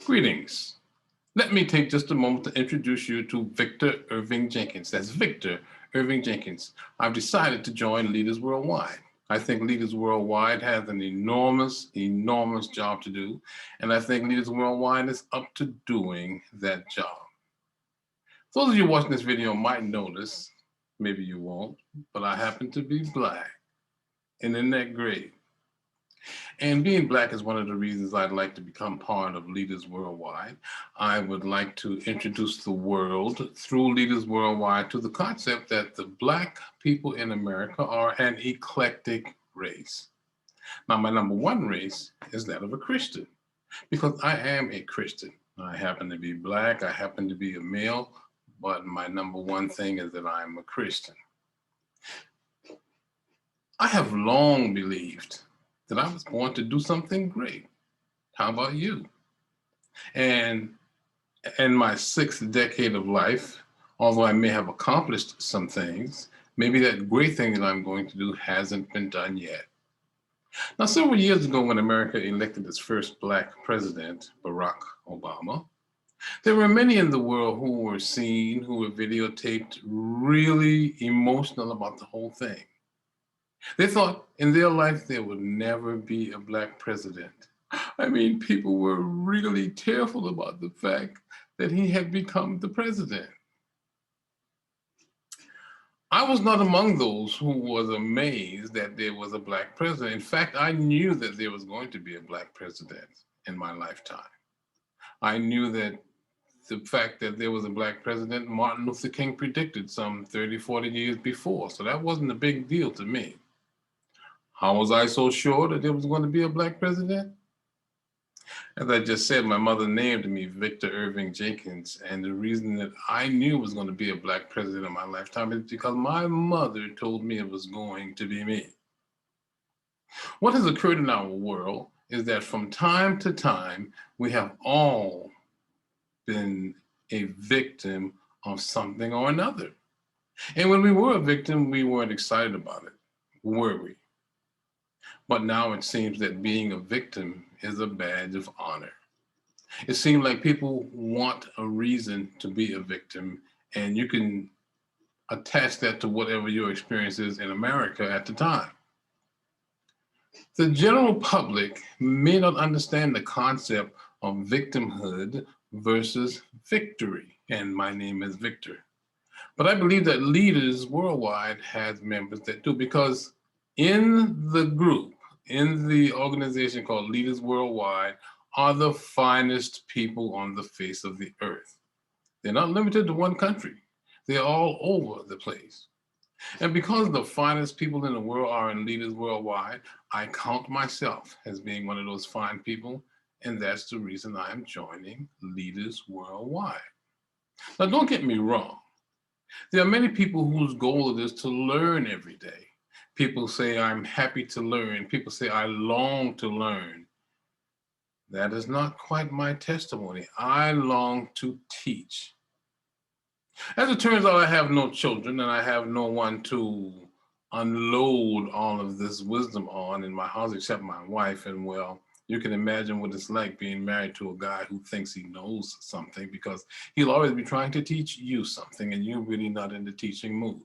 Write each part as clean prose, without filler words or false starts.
Greetings. Let me take just a moment to introduce you to Victor Irving Jenkins. That's Victor Irving Jenkins. I've decided to join Leaders Worldwide. I think Leaders Worldwide has an enormous job to do, and I think Leaders Worldwide is up to doing that job. Those of you watching this video might notice, maybe you won't, but I happen to be Black, and isn't that great? And being Black is one of the reasons I'd like to become part of Leaders Worldwide. I would like to introduce the world through Leaders Worldwide to the concept that the Black people in America are an eclectic race. Now, my number one race is that of a Christian, because I am a Christian. I happen to be Black, I happen to be a male, but my number one thing is that I'm a Christian. I have long believed that I was born to do something great. How about you? And in my sixth decade of life, although I may have accomplished some things, maybe that great thing that I'm going to do hasn't been done yet. Now, several years ago, when America elected its first Black president, Barack Obama, there were many in the world who were seen, who were videotaped, really emotional about the whole thing. They thought in their life there would never be a Black president. I mean, people were really tearful about the fact that he had become the president. I was not among those who was amazed that there was a Black president. In fact, I knew that there was going to be a Black president in my lifetime. I knew that the fact that there was a Black president, Martin Luther King predicted some 30, 40 years before. So that wasn't a big deal to me. How was I so sure that there was going to be a Black president? As I just said, my mother named me Victor Irving Jenkins, and the reason that I knew it was going to be a Black president in my lifetime is because my mother told me it was going to be me. What has occurred in our world is that from time to time, we have all been a victim of something or another. And when we were a victim, we weren't excited about it, were we? But now it seems that being a victim is a badge of honor. It seems like people want a reason to be a victim, and you can attach that to whatever your experience is in America at the time. The general public may not understand the concept of victimhood versus victory, and my name is Victor. But I believe that Leaders Worldwide has members that do, because in the group, in the organization called Leaders Worldwide, are the finest people on the face of the earth. They're not limited to one country. They're all over the place. And because the finest people in the world are in Leaders Worldwide, I count myself as being one of those fine people, and that's the reason I am joining Leaders Worldwide. Now, don't get me wrong. There are many people whose goal it is to learn every day. People say, I'm happy to learn. People say, I long to learn. That is not quite my testimony. I long to teach. As it turns out, I have no children, and I have no one to unload all of this wisdom on in my house except my wife. And well, you can imagine what it's like being married to a guy who thinks he knows something, because he'll always be trying to teach you something, and you're really not in the teaching mood.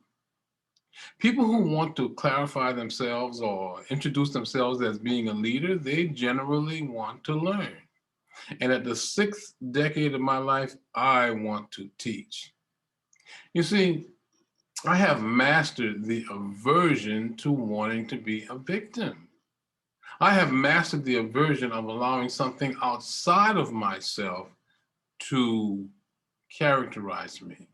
People who want to clarify themselves or introduce themselves as being a leader, they generally want to learn. And at the sixth decade of my life, I want to teach. You see, I have mastered the aversion to wanting to be a victim. I have mastered the aversion of allowing something outside of myself to characterize me.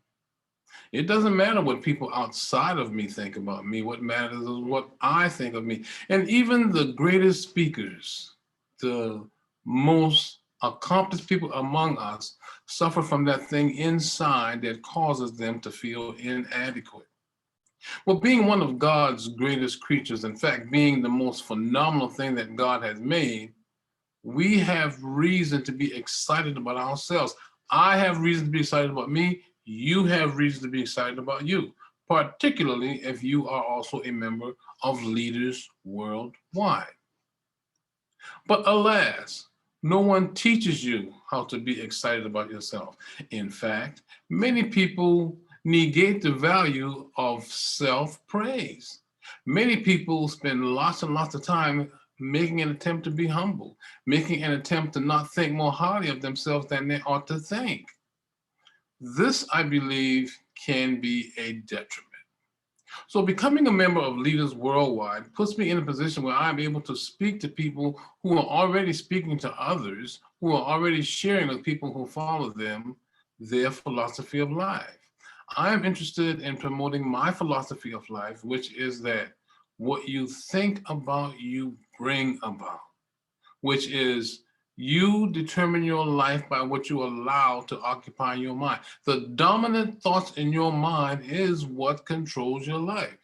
It doesn't matter what people outside of me think about me. What matters is what I think of me. And even the greatest speakers, the most accomplished people among us, suffer from that thing inside that causes them to feel inadequate. Well, being one of God's greatest creatures, in fact, being the most phenomenal thing that God has made, we have reason to be excited about ourselves. I have reason to be excited about me. You have reason to be excited about you, particularly if you are also a member of Leaders Worldwide. But alas, No one teaches you how to be excited about yourself. In fact, many people negate the value of self-praise. Many people spend lots and lots of time making an attempt to be humble, making an attempt to not think more highly of themselves than they ought to think. This, I believe, can be a detriment. So becoming a member of Leaders Worldwide puts me in a position where I'm able to speak to people who are already speaking to others, who are already sharing with people who follow them their philosophy of life. I am interested in promoting my philosophy of life, which is that what you think about, you bring about, which is you determine your life by what you allow to occupy your mind. The dominant thoughts in your mind is what controls your life.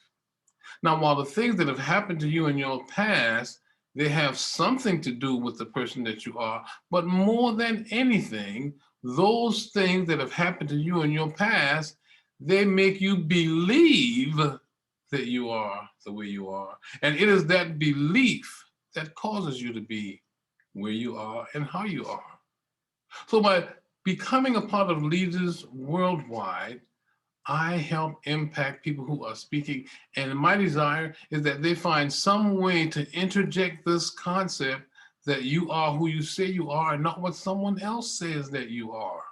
Now, while the things that have happened to you in your past, they have something to do with the person that you are, but more than anything, those things that have happened to you in your past, they make you believe that you are the way you are. And it is that belief that causes you to be where you are and how you are. So by becoming a part of Leaders Worldwide, I help impact people who are speaking. And my desire is that they find some way to interject this concept that you are who you say you are and not what someone else says that you are.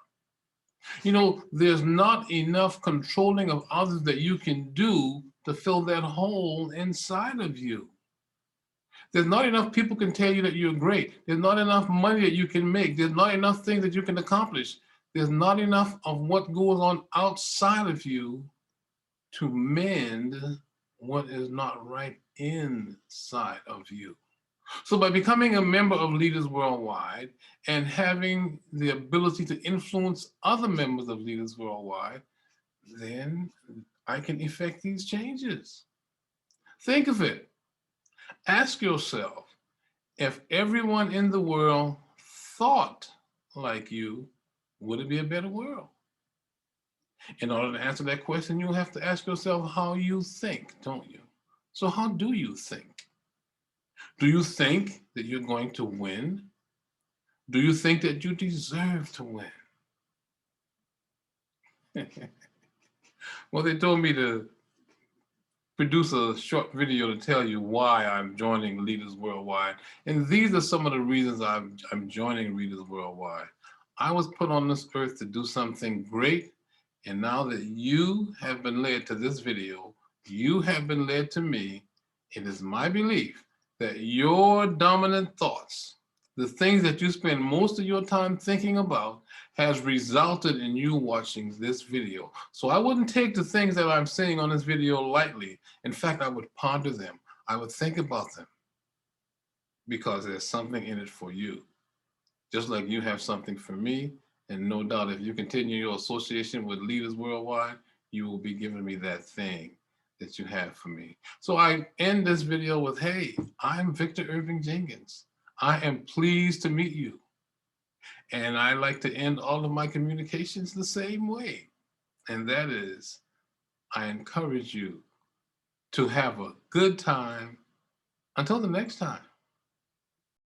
You know, there's not enough controlling of others that you can do to fill that hole inside of you. There's not enough people can tell you that you're great. There's not enough money that you can make. There's not enough things that you can accomplish. There's not enough of what goes on outside of you to mend what is not right inside of you. So by becoming a member of Leaders Worldwide and having the ability to influence other members of Leaders Worldwide, then I can effect these changes. Think of it. Ask yourself, if everyone in the world thought like you, would it be a better world? In order to answer that question, you'll have to ask yourself how you think, don't you? So how do you think? Do you think that you're going to win? Do you think that you deserve to win? Well, they told me to produce a short video to tell you why I'm joining Leaders Worldwide. And these are some of the reasons I'm joining Leaders Worldwide. I was put on this earth to do something great. And now that you have been led to this video, you have been led to me, it is my belief that your dominant thoughts, the things that you spend most of your time thinking about, has resulted in you watching this video. So I wouldn't take the things that I'm saying on this video lightly. In fact, I would ponder them. I would think about them because there's something in it for you. Just like you have something for me, and no doubt if you continue your association with Leaders Worldwide, you will be giving me that thing that you have for me. So I end this video with, hey, I'm Victor Irving Jenkins. I am pleased to meet you. And I like to end all of my communications the same way. And that is, I encourage you to have a good time until the next time.